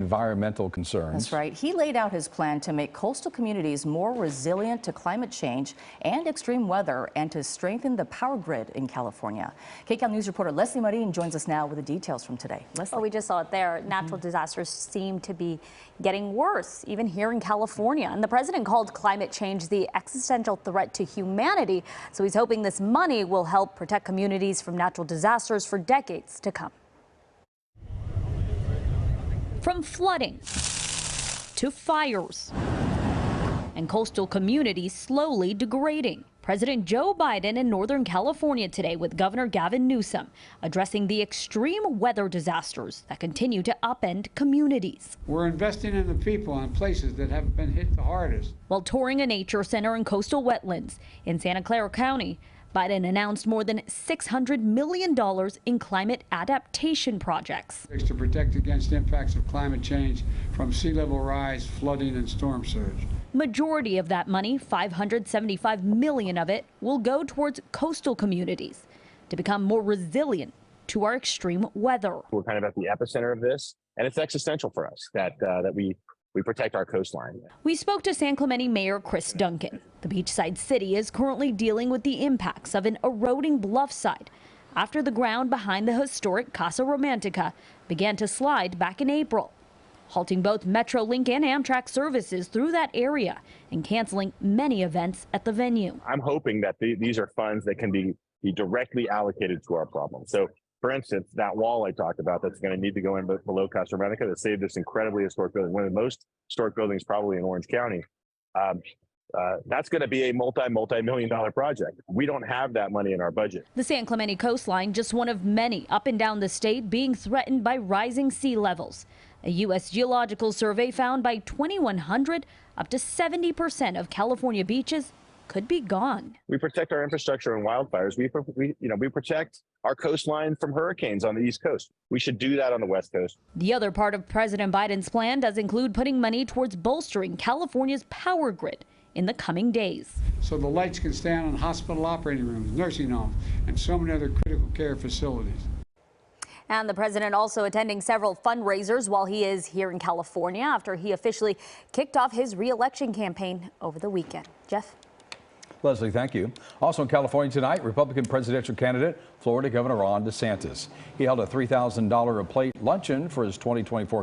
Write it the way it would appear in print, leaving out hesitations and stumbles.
environmental concerns. That's right. He laid out his plan to make coastal communities more resilient to climate change and extreme weather and to strengthen the power grid in California. KCAL News reporter Leslie Marin joins us now with the details from today. Leslie. Well, we just saw it there. Natural disasters seem to be getting worse, even here in California. And the president called climate change the existential threat to humanity. So he's hoping this money will help protect communities from natural disasters for decades to come. From flooding to fires and coastal communities slowly degrading. President Joe Biden in Northern California today with Governor Gavin Newsom addressing the extreme weather disasters that continue to upend communities. We're investing in the people and places that have been hit the hardest. While touring a nature center in coastal wetlands in Santa Clara County, Biden announced more than $600 million in climate adaptation projects. To protect against impacts of climate change from sea level rise, flooding, and storm surge. Majority of that money, $575 million of it, will go towards coastal communities to become more resilient to our extreme weather. We're kind of at the epicenter of this, and it's existential for us that we protect our coastline. We spoke to San Clemente Mayor Chris Duncan. The beachside city is currently dealing with the impacts of an eroding bluffside after the ground behind the historic Casa Romantica began to slide back in April, halting both Metrolink and Amtrak services through that area and canceling many events at the venue. I'm hoping that these are funds that can be directly allocated to our problem. So, for instance, that wall I talked about that's going to need to go in below Casa Romantica that saved this incredibly historic building, one of the most historic buildings probably in Orange County. That's going to be a multi-million-dollar project. We don't have that money in our budget. The San Clemente coastline, just one of many up and down the state being threatened by rising sea levels. A U.S. Geological Survey found by 2100, up to 70% of California beaches could be gone. We protect our infrastructure and wildfires. We protect our coastline from hurricanes on the East Coast. We should do that on the West Coast. The other part of President Biden's plan does include putting money towards bolstering California's power grid in the coming days. So the lights can stay on in hospital operating rooms, nursing homes, and so many other critical care facilities. And the president also attending several fundraisers while he is here in California after he officially kicked off his re-election campaign over the weekend. Jeff? Leslie, thank you. Also in California tonight, Republican presidential candidate, Florida Governor Ron DeSantis. He held a $3,000 a plate luncheon for his 2024